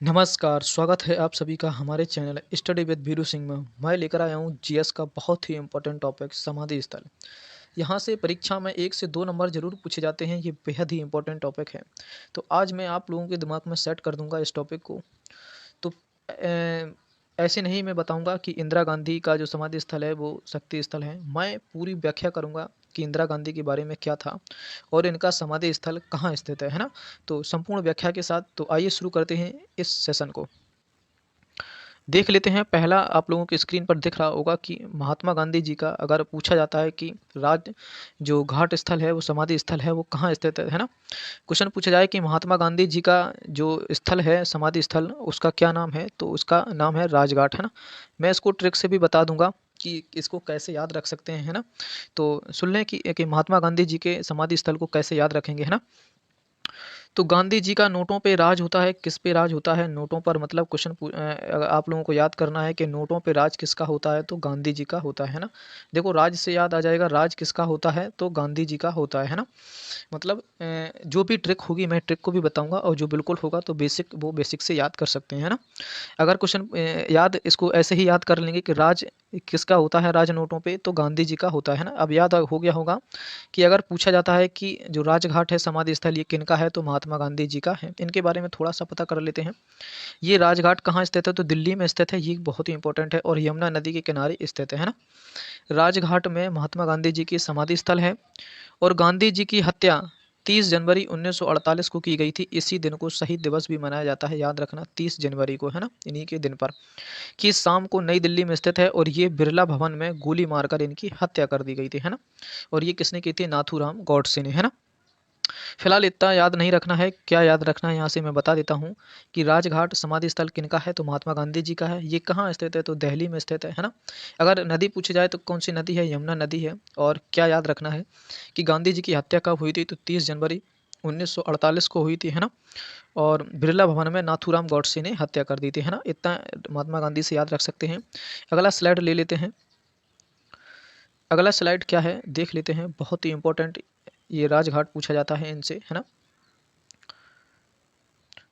नमस्कार, स्वागत है आप सभी का हमारे channel study with Veeru Singh में। मैं लेकर आया हूँ जीएस का बहुत ही इम्पोर्टेंट टॉपिक समाधि स्थल। यहाँ से परीक्षा में 1 से 2 नंबर ज़रूर पूछे जाते हैं, ये बेहद ही इम्पोर्टेंट टॉपिक है। तो आज मैं आप लोगों के दिमाग में सेट कर दूँगा इस टॉपिक को। तो ऐसे नहीं मैं बताऊँगा कि इंदिरा गांधी का जो समाधि स्थल है वो शक्ति स्थल है। मैं पूरी व्याख्या करूँगा कि इंदिरा गांधी के बारे में क्या था और इनका समाधि स्थल कहाँ स्थित है ना? तो संपूर्ण व्याख्या के साथ तो आइए शुरू करते हैं इस सेशन को। देख लेते हैं पहला आप लोगों की स्क्रीन पर दिख रहा होगा कि महात्मा गांधी जी का अगर पूछा जाता है कि राज जो घाट स्थल है वो समाधि स्थल है वो कहाँ स्थित है ना? क्वेश्चन पूछा जाए कि महात्मा गांधी जी का जो स्थल है समाधि स्थल उसका क्या नाम है, तो उसका नाम है राजघाट है ना। मैं इसको ट्रिक से भी बता दूंगा कि इसको कैसे याद रख सकते हैं है ना। तो सुन लें कि महात्मा गांधी जी के समाधि स्थल को कैसे याद रखेंगे है ना। तो गांधी जी का नोटों पे राज होता है, किस पे राज होता है नोटों पर, मतलब अगर आप लोगों को याद करना है कि नोटों पे राज किसका होता है तो गांधी जी का होता है ना। देखो राज से याद आ जाएगा, राज किसका होता है तो गांधी जी का होता है ना। मतलब जो भी ट्रिक होगी मैं ट्रिक को भी बताऊंगा और जो बिल्कुल होगा तो बेसिक से याद कर सकते हैं है ना। अगर क्वेश्चन याद इसको ऐसे ही याद कर लेंगे कि राज किसका होता है राज नोटों पे तो गांधी जी का होता है ना। अब याद हो गया होगा कि अगर पूछा जाता है कि जो राजघाट है समाधि स्थल ये किनका है तो महात्मा गांधी जी का है। इनके बारे में थोड़ा सा पता कर लेते हैं। ये राजघाट कहाँ स्थित है तो दिल्ली में स्थित है, ये बहुत ही इंपॉर्टेंट है और यमुना नदी के किनारे स्थित है ना। राजघाट में महात्मा गांधी जी की समाधि स्थल है और गांधी जी की हत्या 30 जनवरी 1948 को की गई थी। इसी दिन को शहीद दिवस भी मनाया जाता है, याद रखना 30 जनवरी को है ना, इन्हीं के दिन पर कि शाम को नई दिल्ली में स्थित है और ये बिरला भवन में गोली मारकर इनकी हत्या कर दी गई थी है ना। और ये किसने की थी, नाथूराम गॉडसे ने है ना। फिलहाल इतना याद नहीं रखना है, क्या याद रखना है यहाँ से मैं बता देता हूँ कि राजघाट समाधि स्थल किनका है तो महात्मा गांधी जी का है। ये कहाँ स्थित है तो दिल्ली में स्थित है ना। अगर नदी पूछी जाए तो कौन सी नदी है, यमुना नदी है। और क्या याद रखना है कि गांधी जी की हत्या कब हुई थी तो 30 जनवरी 1948 को हुई थी है ना। और बिरला भवन में नाथूराम गॉडसे ने हत्या कर दी थी है ना। इतना महात्मा गांधी से याद रख सकते हैं। अगला स्लाइड ले लेते हैं। अगला स्लाइड क्या है देख लेते हैं, बहुत ही इंपॉर्टेंट। ये राजघाट पूछा जाता है इनसे है ना।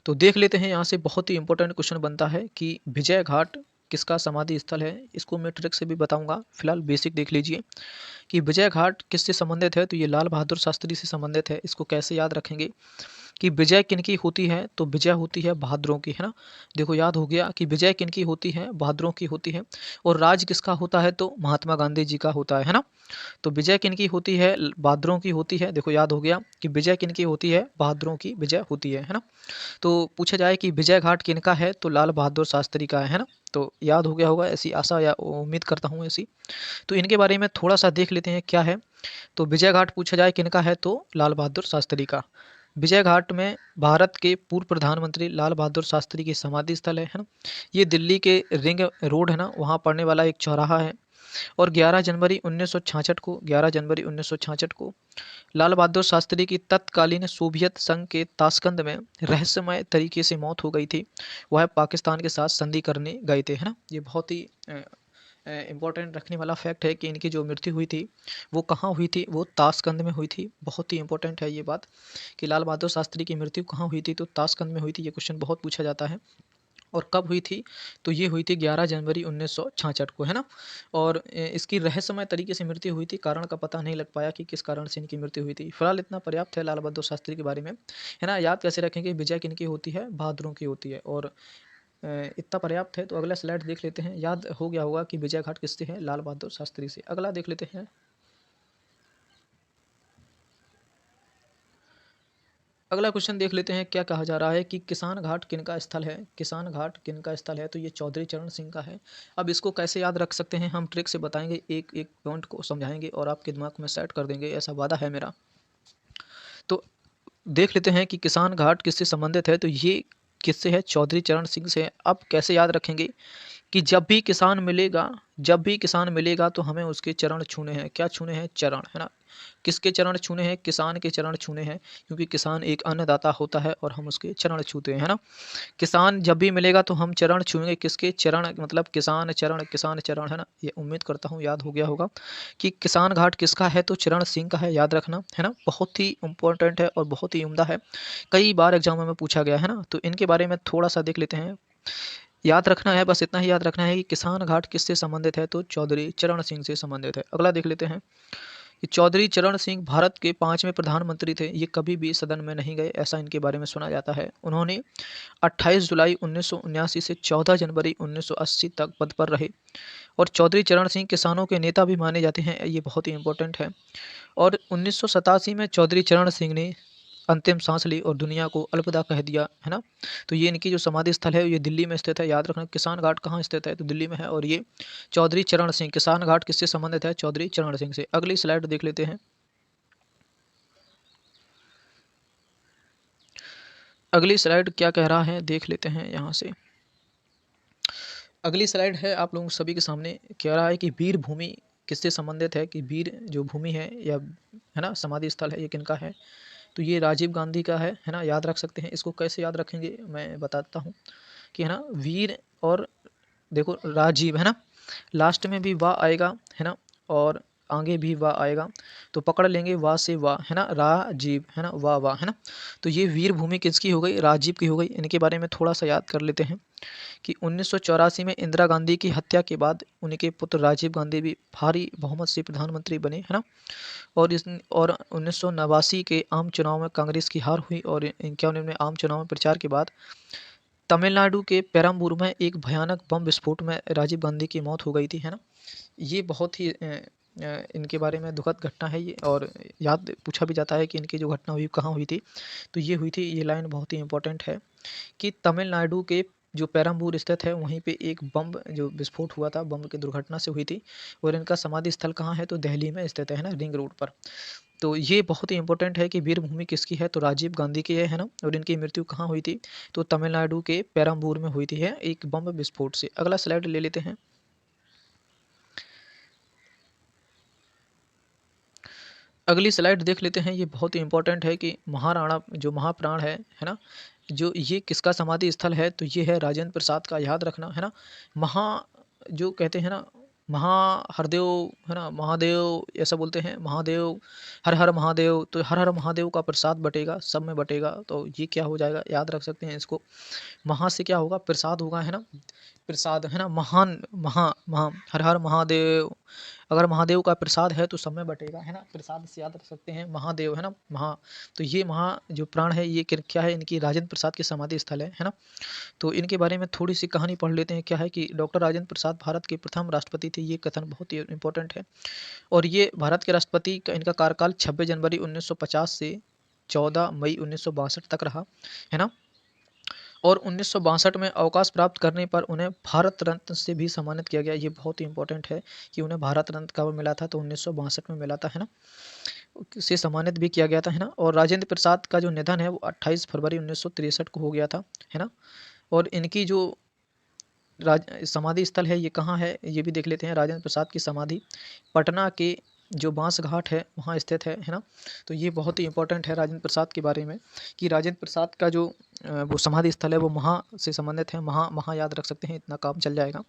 तो देख लेते हैं यहाँ से बहुत ही इंपॉर्टेंट क्वेश्चन बनता है कि विजय घाट किसका समाधि स्थल है। इसको मैं ट्रिक से भी बताऊंगा, फिलहाल बेसिक देख लीजिए कि विजय घाट किससे संबंधित है तो ये लाल बहादुर शास्त्री से संबंधित है। इसको कैसे याद रखेंगे कि विजय किनकी होती है तो विजय होती है बहादुरों की है ना। देखो याद हो गया कि विजय किनकी होती है, बहादुरों की होती है। और राज किसका होता है तो महात्मा गांधी जी का होता है ना। तो विजय किनकी होती है, बहादुरों की होती है। देखो याद हो गया कि विजय किनकी होती है, बहादुरों की विजय होती है ना। तो पूछा जाए कि विजय घाट किनका है तो लाल बहादुर शास्त्री का है ना। तो याद हो गया होगा, ऐसी आशा या उम्मीद करता हूँ ऐसी। तो इनके बारे में थोड़ा सा देख लेते हैं क्या है। तो विजय घाट पूछा जाए किनका है तो लाल बहादुर शास्त्री का। विजय घाट में भारत के पूर्व प्रधानमंत्री लाल बहादुर शास्त्री की समाधि स्थल है ना। ये दिल्ली के रिंग रोड है ना वहाँ पड़ने वाला एक चौराहा है। और 11 जनवरी 1966 को लाल बहादुर शास्त्री की तत्कालीन सोवियत संघ के ताशकंद में रहस्यमय तरीके से मौत हो गई थी। वह पाकिस्तान के साथ संधि करने गए थे है ना। ये बहुत ही इम्पोर्टेंट रखने वाला फैक्ट है कि इनकी जो मृत्यु हुई थी वो कहाँ हुई थी, वो ताशकंद में हुई थी। बहुत ही इंपॉर्टेंट है ये बात कि लाल बहादुर शास्त्री की मृत्यु कहाँ हुई थी तो ताशकंद में हुई थी। ये क्वेश्चन बहुत पूछा जाता है। और कब हुई थी तो ये हुई थी 11 जनवरी 1966 को है ना। और इसकी रहस्यमय तरीके से मृत्यु हुई थी, कारण का पता नहीं लग पाया कि किस कारण से इनकी मृत्यु हुई थी। फिलहाल इतना पर्याप्त है लाल बहादुर शास्त्री के बारे में है ना। याद कैसे रखेंगे, विजय किनकी होती है, बहादुरों की होती है। और इतना पर्याप्त है। तो अगला स्लाइड देख लेते हैं। याद हो गया होगा कि विजय घाट किससे है, लाल बहादुर शास्त्री से। अगला देख लेते हैं। अगला क्वेश्चन देख लेते हैं, क्या कहा जा रहा है कि किसान घाट किनका स्थल है। किसान घाट किनका स्थल है तो ये चौधरी चरण सिंह का है। अब इसको कैसे याद रख सकते हैं, हम ट्रिक से बताएंगे, एक एक पॉइंट को समझाएंगे और आपके दिमाग में सेट कर देंगे, ऐसा वादा है मेरा। तो देख लेते हैं कि किसान घाट किससे संबंधित है तो ये किससे है, चौधरी चरण सिंह से। अब कैसे याद रखेंगे कि जब भी किसान मिलेगा तो हमें उसके चरण छूने हैं। क्या छूने हैं? चरण, है ना? किसके चरण छूने हैं? किसान के चरण छूने हैं, क्योंकि किसान एक अन्नदाता होता है और हम उसके चरण छूते हैं, है ना? किसान जब भी मिलेगा तो हम चरण छूएँगे, किसके? चरण, मतलब किसान चरण, है ना? ये उम्मीद करता हूँ याद हो गया होगा कि किसान घाट किसका है? तो चरण सिंह का है, याद रखना, है ना? बहुत ही इम्पोर्टेंट है और बहुत ही उम्दा है। कई बार एग्ज़ामों में पूछा गया है ना? तो इनके बारे में थोड़ा-सा देख लेते हैं। याद रखना है, बस इतना ही याद रखना है कि किसान घाट किससे संबंधित है? तो चौधरी चरण सिंह से संबंधित है। अगला देख लेते हैं कि चौधरी चरण सिंह भारत के 5वें प्रधानमंत्री थे। ये कभी भी सदन में नहीं गए, ऐसा इनके बारे में सुना जाता है। उन्होंने 28 जुलाई 1979 से 14 जनवरी 1980 तक पद पर रहे और चौधरी चरण सिंह किसानों के नेता भी माने जाते हैं, ये बहुत ही इम्पोर्टेंट है। और 1987 में चौधरी चरण सिंह ने अंतिम सांस ली और दुनिया को अलविदा कह दिया, है ना? तो ये इनकी जो समाधि स्थल है ये दिल्ली में स्थित है, याद रखना। किसान घाट कहाँ स्थित है? तो दिल्ली में है। और ये चौधरी चरण सिंह, किसान घाट किससे संबंधित है? चौधरी चरण सिंह से। अगली स्लाइड देख लेते हैं। अगली स्लाइड क्या कह रहा है देख लेते हैं यहाँ से। अगली स्लाइड है आप लोगों सभी के सामने, कह रहा है कि वीर भूमि किससे संबंधित है? कि वीर जो भूमि है या, है ना, समाधि स्थल है, ये किनका है? तो ये राजीव गांधी का है ना? याद रख सकते हैं। इसको कैसे याद रखेंगे मैं बताता हूँ कि, है ना, वीर और देखो राजीव, है ना, लास्ट में भी वाह आएगा, है ना, और आगे भी वाह आएगा, तो पकड़ लेंगे वाह से वाह, है ना, राजीव, है ना, वाह वाह, है ना। तो ये वीर भूमि किसकी हो गई? राजीव की हो गई। इनके बारे में थोड़ा सा याद कर लेते हैं कि 1984 में इंदिरा गांधी की हत्या के बाद उनके पुत्र राजीव गांधी भी भारी बहुमत से प्रधानमंत्री बने, है ना। और 1989 के आम चुनाव में कांग्रेस की हार हुई और 91 में आम चुनाव में प्रचार के बाद तमिलनाडु के पेरम्बूर में एक भयानक बम विस्फोट में राजीव गांधी की मौत हो गई थी, है ना। ये बहुत ही इनके बारे में दुखद घटना है ये, और याद पूछा भी जाता है कि इनकी जो घटना हुई कहाँ हुई थी, तो ये हुई थी, ये लाइन बहुत ही इम्पोर्टेंट है कि तमिलनाडु के जो पेरम्बूर स्थित है वहीं पे एक बम जो विस्फोट हुआ था, बम की दुर्घटना से हुई थी। और इनका समाधि स्थल कहाँ है? तो दिल्ली में स्थित है ना, रिंग रोड पर। तो ये बहुत ही इंपॉर्टेंट है कि वीर भूमि किसकी है? तो राजीव गांधी की है ना। और इनकी मृत्यु कहाँ हुई थी? तो तमिलनाडु के पेरम्बूर में हुई थी, है एक बम विस्फोट से। अगला स्लाइड ले लेते हैं। अगली स्लाइड देख लेते हैं। ये बहुत ही इंपॉर्टेंट है कि महाराणा जो महाप्राण है ना, जो ये किसका समाधि स्थल है? तो ये है राजेंद्र प्रसाद का, याद रखना, है ना। महा जो कहते हैं ना, हरदेव, है ना, महादेव ऐसा बोलते हैं, महादेव, हर हर महादेव। तो हर हर महादेव का प्रसाद बटेगा, सब में बटेगा, तो ये क्या हो जाएगा? याद रख सकते हैं इसको। महा से क्या होगा? प्रसाद होगा, है ना, प्रसाद, है ना। महान, महा हर हर महादेव। अगर महादेव का प्रसाद है तो सब में बटेगा, है ना। प्रसाद से याद रख सकते हैं महादेव, है ना, महा। तो ये महा जो प्राण है ये क्या है? इनकी राजेंद्र प्रसाद की समाधि स्थल है ना। तो इनके बारे में थोड़ी सी कहानी पढ़ लेते हैं। क्या है कि डॉक्टर राजेंद्र प्रसाद भारत के प्रथम राष्ट्रपति थे, ये कथन बहुत ही इंपॉर्टेंट है। और ये भारत के राष्ट्रपति का इनका कार्यकाल 26 जनवरी 1950 से 14 मई 1962 तक रहा, है ना। और 1962 में अवकाश प्राप्त करने पर उन्हें भारत रत्न से भी सम्मानित किया गया। ये बहुत ही इंपॉर्टेंट है कि उन्हें भारत रत्न कब मिला था? तो 1962 में मिला था, है ना। से सम्मानित भी किया गया था, है ना। और राजेंद्र प्रसाद का जो निधन है वो 28 फरवरी 1963 को हो गया था, है ना। और इनकी जो समाधि स्थल है ये कहाँ है? ये भी देख लेते हैं। राजेंद्र प्रसाद की समाधि पटना के जो बांस घाट है वहाँ स्थित है ना। तो ये बहुत ही इंपॉर्टेंट है राजेंद्र प्रसाद के बारे में कि राजेंद्र प्रसाद का जो वो समाधि स्थल है वो महा से संबंधित है। महा महा याद रख सकते हैं, इतना काम चल जाएगा।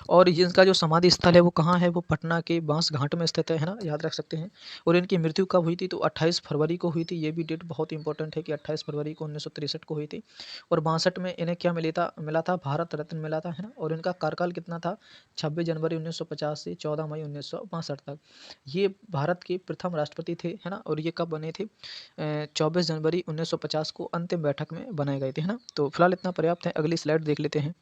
और इनका जो समाधि स्थल है वो कहाँ है? वो पटना के बांस घाट में स्थित है ना, याद रख सकते हैं। और इनकी मृत्यु कब हुई थी? तो 28 फरवरी को हुई थी। ये भी डेट बहुत इंपॉर्टेंट है कि 28 फरवरी को 1963 को हुई थी। और 62 में इन्हें क्या मिला था? भारत रत्न मिला था, है ना। और इनका कार्यकाल कितना था? 26 जनवरी 1950 से 14 मई 1962 तक। ये भारत के प्रथम राष्ट्रपति थे, है ना। और ये कब बने थे? 24 जनवरी 1950 को अंतिम बैठक में बनाए गए थे, है ना। तो फिलहाल इतना पर्याप्त है। अगली स्लाइड देख लेते हैं।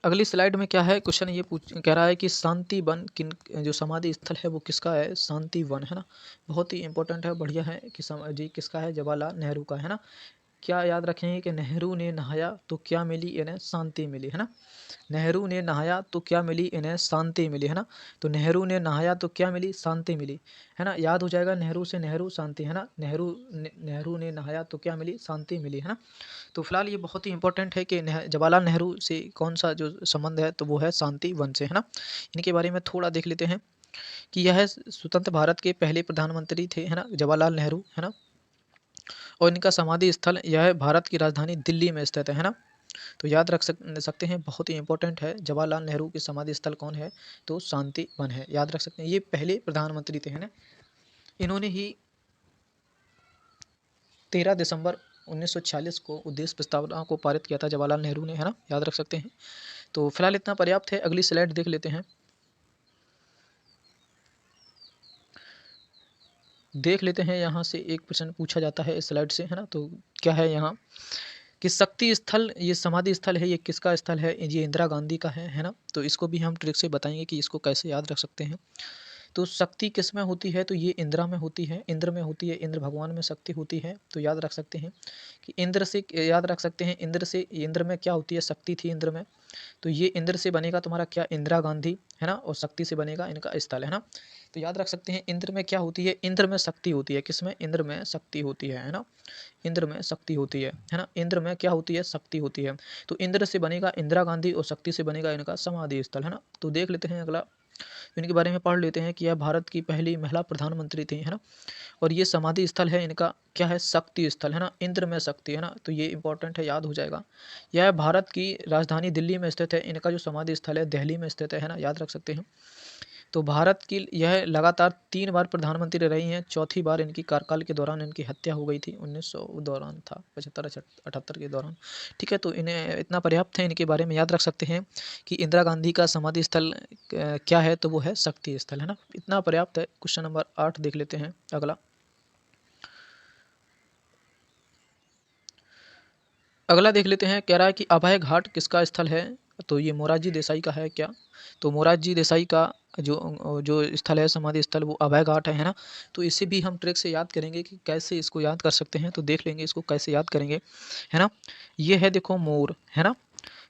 अगली स्लाइड में क्या है? क्वेश्चन ये कह रहा है कि शांति वन किन जो समाधि स्थल है वो किसका है? शांति वन, है ना। बहुत ही इंपॉर्टेंट है, बढ़िया है कि जी किसका है? जवाहरलाल नेहरू का, है ना। क्या याद रखेंगे कि नेहरू ने नहाया तो क्या मिली, इन्हें शांति मिली, है ना। नेहरू ने नहाया तो क्या मिली, इन्हें शांति मिली, है ना। तो नेहरू ने नहाया तो क्या मिली, शांति मिली, है ना। याद हो जाएगा, नेहरू से नेहरू शांति, है ना। नेहरू ने नहाया तो क्या मिली, शांति मिली, है ना। तो फिलहाल ये बहुत ही इंपॉर्टेंट है कि जवाहरलाल नेहरू से कौन सा जो संबंध है तो वो है शांति वन से, है ना। इनके बारे में थोड़ा देख लेते हैं कि यह स्वतंत्र भारत के पहले प्रधानमंत्री थे, है ना, जवाहरलाल नेहरू, है ना। और इनका समाधि स्थल यह भारत की राजधानी दिल्ली में स्थित है ना। तो याद रख सकते हैं, बहुत ही इंपॉर्टेंट है। जवाहरलाल नेहरू की समाधि स्थल कौन है, तो शांति वन है, याद रख सकते हैं। ये पहले प्रधानमंत्री थे, है ना। इन्होंने ही 13 दिसंबर 1946 को उद्देश्य प्रस्तावना को पारित किया था जवाहरलाल नेहरू ने, है ना, याद रख सकते हैं। तो फिलहाल इतना पर्याप्त है। अगली स्लाइड देख लेते हैं। देख लेते हैं यहाँ से एक प्रश्न पूछा जाता है इस स्लाइड से, है ना। तो क्या है यहाँ कि शक्ति स्थल, ये समाधि स्थल है, ये किसका स्थल है, ये इंदिरा गांधी का है ना। तो इसको भी हम ट्रिक से बताएंगे कि इसको कैसे याद रख सकते हैं। तो शक्ति किस में होती है, तो ये इंद्रा में होती है, इंद्र में होती है, इंद्र भगवान में शक्ति होती है। तो याद रख सकते हैं कि इंद्र से, याद रख सकते हैं इंद्र से, इंद्र में क्या होती है, शक्ति थी इंद्र में। तो ये इंद्र से बनेगा तुम्हारा क्या, इंदिरा गांधी, है ना। और शक्ति से बनेगा इनका स्थल, है ना। तो याद रख सकते हैं इंद्र में क्या होती है, इंद्र में शक्ति होती है, किसमें, इंद्र में शक्ति होती है ना। इंद्र में शक्ति होती है ना। इंद्र में क्या होती है, शक्ति होती है। तो इंद्र से बनेगा इंदिरा गांधी और शक्ति से बनेगा इनका समाधि स्थल, है ना। तो देख लेते हैं अगला, इनके बारे में पढ़ लेते हैं कि यह भारत की पहली महिला प्रधानमंत्री थी, है ना। और ये समाधि स्थल है इनका क्या है, शक्ति स्थल, है ना। इंद्र में शक्ति, है ना। तो ये इंपॉर्टेंट है, याद हो जाएगा। यह भारत की राजधानी दिल्ली में स्थित है, इनका जो समाधि स्थल है दिल्ली में स्थित है ना, याद रख सकते हैं। तो भारत की यह लगातार 3 बार प्रधानमंत्री रही हैं। चौथी बार इनकी कार्यकाल के दौरान इनकी हत्या हो गई थी, 1900 दौरान था, 75-78 के दौरान। ठीक है, तो इन्हें इतना पर्याप्त है। इनके बारे में याद रख सकते हैं कि इंदिरा गांधी का समाधि स्थल क्या है, तो वो है शक्ति स्थल, है ना। इतना पर्याप्त है। क्वेश्चन नंबर 8 देख लेते हैं अगला। अगला देख लेते हैं, कह रहा है कि अभय घाट किसका स्थल है, तो ये मोरारजी देसाई का है क्या। तो मोरारजी देसाई का जो जो स्थल है, समाधि स्थल, वो अभय घाट है ना। तो इसे भी हम ट्रिक से याद करेंगे कि कैसे इसको याद कर सकते हैं। तो देख लेंगे इसको कैसे याद करेंगे, है ना। ये है देखो मोर, है ना।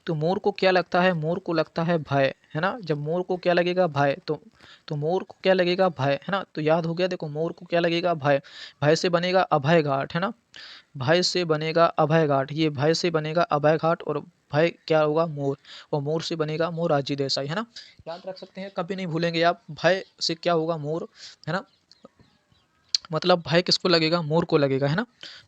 तो मोर को क्या लगता है, मोर को लगता है भय, है ना। जब मोर को क्या लगेगा, भय, तो मोर को क्या लगेगा, भय, है ना। तो याद हो गया, देखो मोर को क्या लगेगा, भय। भय से बनेगा अभय घाट, है ना। भय से बनेगा अभय घाट, ये भय से बनेगा अभय घाट, और भय क्या होगा, मोर, और मोर से बनेगा मोरारजी देसाई, है ना। याद रख सकते हैं, कभी नहीं भूलेंगे आप। भय से क्या होगा, मोर, है ना। मतलब भय किसको लगेगा, मोर को लगेगा, है ना।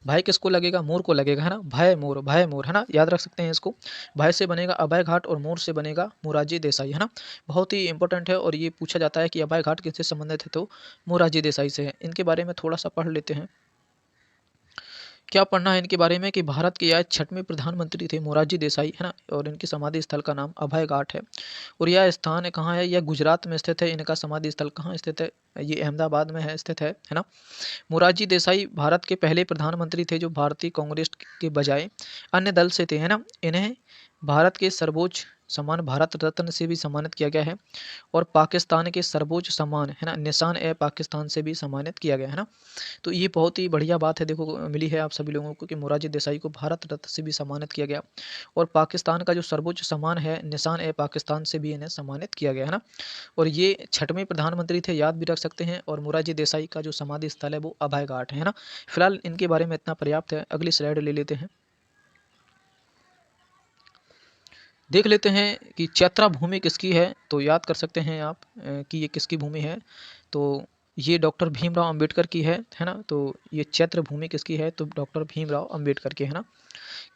भय किसको लगेगा, मोर को लगेगा, है ना। भय मोर, भय मोर, है ना, याद रख सकते हैं इसको। भय से बनेगा अभय घाट और मोर से बनेगा मोरारजी देसाई, है ना। बहुत ही इंपॉर्टेंट है। और ये पूछा जाता है कि अभय घाट किससे संबंधित है, तो मोरारजी देसाई से है। इनके बारे में थोड़ा सा पढ़ लेते हैं। क्या पढ़ना है इनके बारे में कि भारत के यह 6वें प्रधानमंत्री थे मोरारजी देसाई, है ना। और इनकी समाधि स्थल का नाम अभय घाट है। और यह स्थान कहाँ है, यह गुजरात में स्थित है। इनका समाधि स्थल कहाँ स्थित है, ये अहमदाबाद में है, स्थित है ना। मोरारजी देसाई भारत के पहले प्रधानमंत्री थे जो भारतीय कांग्रेस के बजाय अन्य दल से थे, है ना। इन्हें भारत के सर्वोच्च सम्मान भारत रत्न से भी सम्मानित किया गया है। और पाकिस्तान के सर्वोच्च सम्मान, है ना, निशान ए पाकिस्तान से भी सम्मानित किया गया है ना। तो ये बहुत ही बढ़िया बात है, देखो मिली है आप सभी लोगों को कि मोरारजी देसाई को भारत रत्न से भी सम्मानित किया गया। और पाकिस्तान का जो सर्वोच्च सम्मान है निशान ए पाकिस्तान से भी इन्हें सम्मानित किया गया, है ना। और ये 6वें प्रधानमंत्री थे, याद भी रख सकते हैं। और मोरारजी देसाई का जो समाधि स्थल है वो अभय घाट है ना। फिलहाल इनके बारे में इतना पर्याप्त है। अगली स्लाइड ले लेते हैं। देख लेते हैं कि चैत्रा भूमि किसकी है, तो याद कर सकते हैं आप कि ये किसकी भूमि है। तो ये डॉक्टर भीमराव अंबेडकर की है ना। तो ये चैत्र भूमि किसकी है, तो डॉक्टर भीमराव अंबेडकर की, है ना।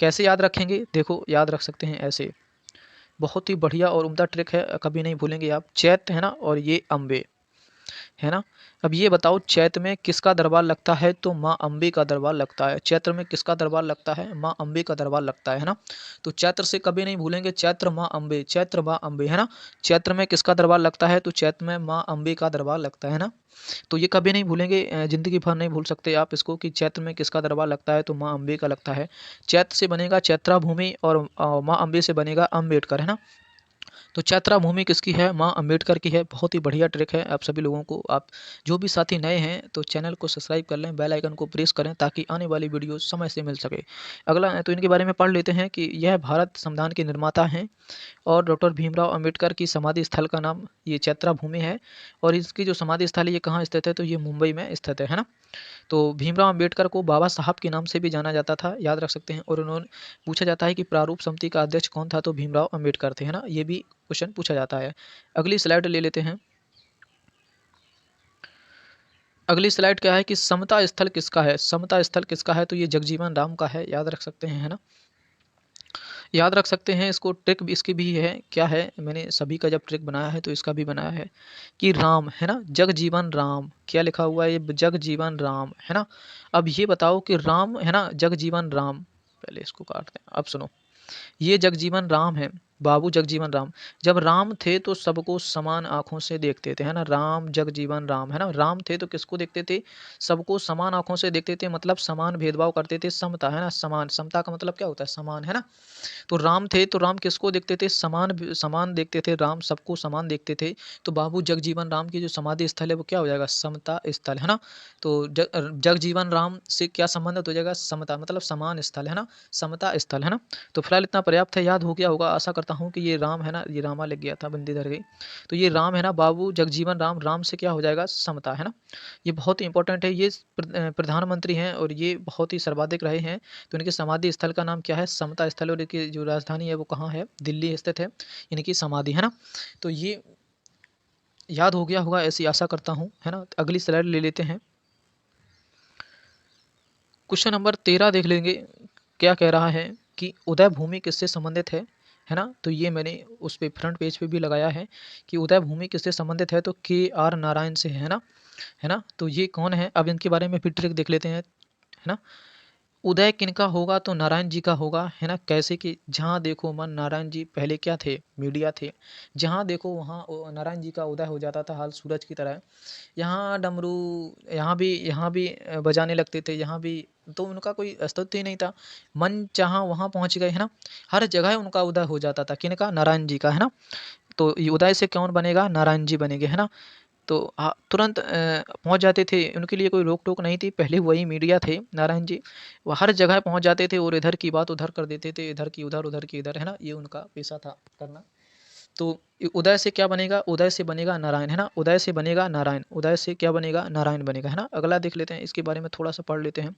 कैसे याद रखेंगे, देखो याद रख सकते हैं ऐसे। बहुत ही बढ़िया और उम्दा ट्रिक है, कभी नहीं भूलेंगे आप। चैत्र, है ना, और ये अम्बे, है ना। अब ये बताओ चैत्र में किसका दरबार लगता है, तो माँ अम्बे का दरबार लगता है। चैत्र में किसका दरबार लगता है, माँ अम्बे का दरबार लगता है ना। तो चैत्र से कभी नहीं भूलेंगे, चैत्र माँ अम्बे, चैत्र माँ अम्बे, है ना। चैत्र में किसका दरबार लगता है, तो चैत्र में माँ अम्बे का दरबार लगता है ना। तो ये कभी नहीं भूलेंगे, जिंदगी भर नहीं भूल सकते आप इसको कि चैत्र में किसका दरबार लगता है, तो माँ अम्बे का लगता है। चैत्र से बनेगा चैत्रा भूमि और माँ अम्बे से बनेगा अम्बेडकर, है ना। तो चैत्रा भूमि किसकी है? माँ अम्बेडकर की है। बहुत ही बढ़िया ट्रिक है आप सभी लोगों को। आप जो भी साथी नए हैं तो चैनल को सब्सक्राइब कर लें, बेल आइकन को प्रेस करें ताकि आने वाली वीडियो समय से मिल सके। अगला तो इनके बारे में पढ़ लेते हैं कि यह भारत संविधान के निर्माता हैं और डॉक्टर भीमराव अंबेडकर की समाधि स्थल का नाम ये चैत्रा भूमि है। और इसकी जो समाधि स्थल है ये कहाँ स्थित है? तो ये मुंबई में स्थित है ना। तो भीमराव अंबेडकर को बाबा साहब के नाम से भी जाना जाता था, याद रख सकते हैं। और उन्होंने पूछा जाता है कि प्रारूप समिति का अध्यक्ष कौन था? तो भीमराव अंबेडकर थे, है ना। ये भी क्वेश्चन पूछा जाता है। अगली स्लाइड ले लेते हैं। अगली स्लाइड क्या है कि समता स्थल किसका है? समता स्थल किसका है? तो ये जगजीवन राम का है, याद रख सकते हैं, है ना। याद रख सकते हैं इसको। ट्रिक भी इसकी भी है, क्या है, मैंने सभी का जब ट्रिक बनाया है तो इसका भी बनाया है कि राम, है ना, जगजीवन राम। क्या लिखा हुआ है? ये जगजीवन राम, है ना। अब ये बताओ कि राम, है ना, जगजीवन राम, पहले इसको काटते हैं। अब सुनो, ये जगजीवन राम है, बाबू जगजीवन राम। जब राम थे तो सबको समान आंखों से देखते थे, है ना। राम जगजीवन राम, है ना। राम थे तो किसको देखते थे? सबको समान आंखों से देखते थे, मतलब समान भेदभाव करते थे। समता, है ना, समान, समता का मतलब क्या होता है? समान, है ना। तो राम थे तो राम किसको देखते थे? समान देखते थे, राम सबको समान देखते थे। तो बाबू जगजीवन राम की जो समाधि स्थल है वो क्या हो जाएगा? समता स्थल, है ना। तो जगजीवन राम से क्या संबंधित हो जाएगा? समता, मतलब समान स्थल, है ना, समता स्थल, है ना। तो फिलहाल इतना पर्याप्त है, याद हो गया होगा। आशा करता हूँ कि ये राम, है ना, ये रामा लिख गया था, बंदी धर गई। तो ये राम, है ना, बाबू जगजीवन राम, राम से क्या हो जाएगा? समता, है ना। ये बहुत ही इंपॉर्टेंट है। ये प्रधानमंत्री हैं और ये बहुत ही सर्वाधिक रहे हैं। तो इनके समाधि स्थल का नाम क्या है? समता स्थल। और इनकी जो राजधानी है वो कहाँ है? दिल्ली स्थित है इनकी समाधि, है ना। तो ये याद हो गया होगा ऐसी आशा करता हूँ, है ना। अगली स्लाइड ले लेते हैं। क्वेश्चन नंबर 13 देख लेंगे। क्या कह रहा है कि उदय भूमि किससे संबंधित है ना। तो ये मैंने उस पे फ्रंट पेज पे भी लगाया है कि उदय भूमि किससे संबंधित है? तो KR नारायण से है ना, है ना। तो ये कौन है? अब इनके बारे में भी ट्रिक देख लेते हैं, है ना। उदय किनका होगा? तो नारायण जी का होगा, है ना। कैसे कि जहाँ देखो मन नारायण जी पहले क्या थे? मीडिया थे। जहाँ देखो वहाँ नारायण जी का उदय हो जाता था, हाल सूरज की तरह। यहाँ डमरू, यहाँ भी बजाने लगते थे, यहाँ भी। तो उनका कोई अस्तित्व ही नहीं था। मन चाहा वहाँ पहुँच गए, है ना। हर जगह उनका उदय हो जाता था। किनका? नारायण जी का, है ना। तो ये उदय से कौन बनेगा? नारायण जी बनेंगे, है ना। तो तुरंत पहुँच जाते थे, उनके लिए कोई रोक-टोक नहीं थी। पहले वही मीडिया थे नारायण जी, वो हर जगह पहुँच जाते थे और इधर की बात उधर कर देते थे, इधर की उधर, उधर की इधर, है ना। ये उनका पेशा था करना। तो उदय से क्या बनेगा? उदय से बनेगा नारायण, है ना। उदय से बनेगा नारायण, उदय से क्या बनेगा? नारायण बनेगा, है ना। अगला देख लेते हैं, इसके बारे में थोड़ा सा पढ़ लेते हैं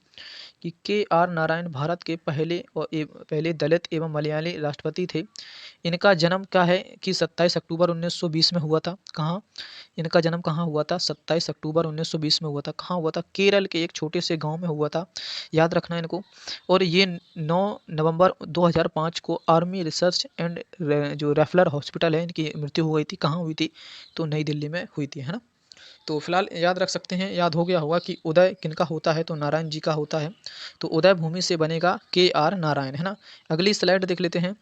कि KR नारायण भारत के पहले दलित एवं मलयाली राष्ट्रपति थे। इनका जन्म क्या है कि 27 अक्टूबर 1920 में हुआ था। कहाँ? इनका जन्म कहाँ हुआ था? 27 अक्टूबर 1920 में हुआ था। कहाँ हुआ था? केरल के एक छोटे से गांव में हुआ था, याद रखना इनको। और ये 9 नवंबर 2005 को आर्मी रिसर्च एंड जो रेफरल हॉस्पिटल है इनकी मृत्यु हो गई थी। कहाँ हुई थी? तो नई दिल्ली में हुई थी, है ना। तो फिलहाल याद रख सकते हैं, याद हो गया होगा कि उदय किनका होता है? तो नारायण जी का होता है। तो उदय भूमि से बनेगा KR नारायण, है ना। अगली स्लाइड देख लेते हैं।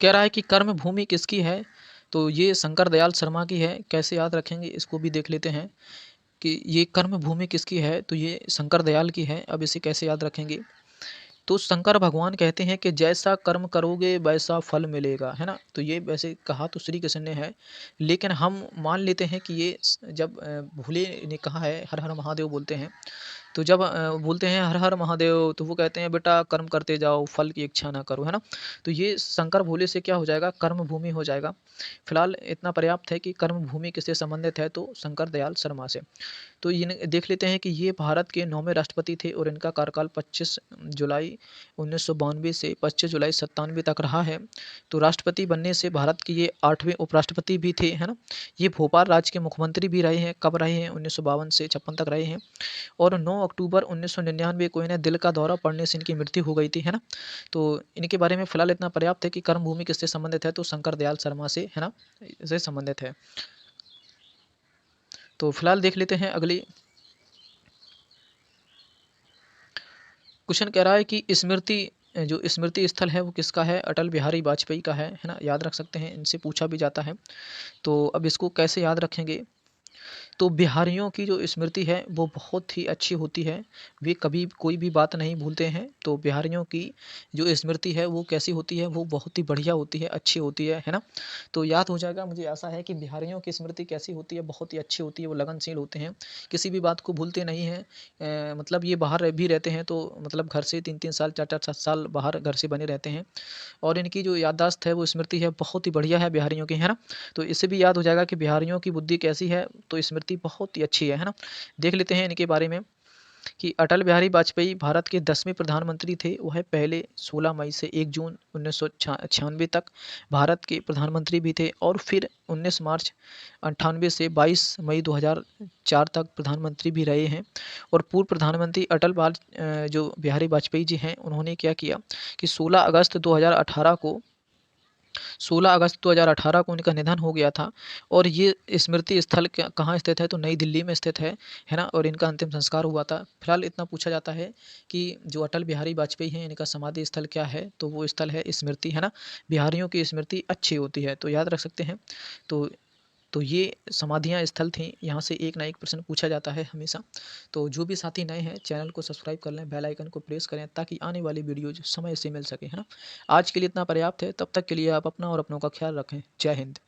कह रहा है कि कर्म भूमि किसकी है? तो ये शंकर दयाल शर्मा की है। कैसे याद रखेंगे इसको भी देख लेते हैं कि ये कर्म भूमि किसकी है? तो ये शंकर दयाल की है। अब इसे कैसे याद रखेंगे? तो शंकर भगवान कहते हैं कि जैसा कर्म करोगे वैसा फल मिलेगा, है ना। तो ये वैसे कहा तो श्री कृष्ण ने है, लेकिन हम मान लेते हैं कि ये जब भोले ने कहा है, हर हर महादेव बोलते हैं। तो जब बोलते हैं हर हर महादेव, तो वो कहते हैं बेटा कर्म करते जाओ, फल की इच्छा ना करो, है ना। तो ये शंकर भोले से क्या हो जाएगा? कर्म भूमि हो जाएगा। फिलहाल इतना पर्याप्त है कि कर्म भूमि किससे संबंधित है? तो शंकर दयाल शर्मा से। तो ये देख लेते हैं कि ये भारत के 9वें राष्ट्रपति थे और इनका कार्यकाल 25 जुलाई 1992 से 25 जुलाई 97 तक रहा है। तो राष्ट्रपति बनने से भारत के ये 8वें उपराष्ट्रपति भी थे, है ना। ये भोपाल राज्य के मुख्यमंत्री भी रहे हैं। कब रहे हैं? 1952 से 56 तक रहे हैं। और 9 अक्टूबर 1999 को इन्हें दिल का दौरा पड़ने से इनकी मृत्यु हो गई थी, है ना। तो इनके बारे में फिलहाल इतना पर्याप्त है कि कर्म भूमि किससे संबंधित है? तो शंकर दयाल शर्मा से, है ना, से संबंधित है। तो फिलहाल देख लेते हैं अगली। क्वेश्चन कह रहा है कि स्मृति जो स्मृति स्थल है वो किसका है? अटल बिहारी वाजपेयी का है ना। याद रख सकते हैं, इनसे पूछा भी जाता है। तो अब इसको कैसे याद रखेंगे? तो बिहारियों की जो स्मृति है वो बहुत ही अच्छी होती है। वे कभी कोई भी बात नहीं भूलते हैं। तो बिहारियों की जो स्मृति है वो कैसी होती है, वो बहुत ही बढ़िया होती है, अच्छी होती है ना? तो याद हो जाएगा, मुझे आशा है कि बिहारियों की स्मृति कैसी होती है, बहुत ही अच्छी होती है। वो लगनशील होते हैं, किसी भी बात को भूलते नहीं हैं। मतलब ये बाहर भी रहते हैं तो मतलब घर से 3-3 साल, 4-4 7 साल बाहर घर से बने रहते हैं। और इनकी जो याददाश्त है, वो स्मृति है, बहुत ही बढ़िया है बिहारियों की, है ना? तो इससे भी याद हो जाएगा कि बिहारियों की बुद्धि कैसी है, तो स्मृति बहुत ही अच्छी है ना? देख लेते हैं इनके बारे में कि अटल बिहारी वाजपेयी भारत के 10वें प्रधानमंत्री थे। वह पहले 16 मई से 1 जून 1996 तक भारत के प्रधानमंत्री भी थे और फिर 19 मार्च 98 से 22 मई 2004 तक प्रधानमंत्री भी रहे हैं। और पूर्व प्रधानमंत्री जो बिहारी वाजपेयी जी हैं, उन्होंने क्या किया कि 16 अगस्त 2018 को उनका निधन हो गया था। और ये स्मृति स्थल कहाँ स्थित है, तो नई दिल्ली में स्थित है ना? और इनका अंतिम संस्कार हुआ था। फिलहाल इतना पूछा जाता है कि जो अटल बिहारी वाजपेयी हैं, इनका समाधि स्थल क्या है, तो वो स्थल है स्मृति, है ना? बिहारियों की स्मृति अच्छी होती है, तो याद रख सकते हैं। तो तो ये समाधियाँ स्थल थीं, यहाँ से एक ना एक प्रश्न पूछा जाता है हमेशा। तो जो भी साथी नए हैं, चैनल को सब्सक्राइब कर लें, बेल आइकन को प्रेस करें ताकि आने वाली वीडियोज़ समय से मिल सके, है ना? आज के लिए इतना पर्याप्त है, तब तक के लिए आप अपना और अपनों का ख्याल रखें। जय हिंद।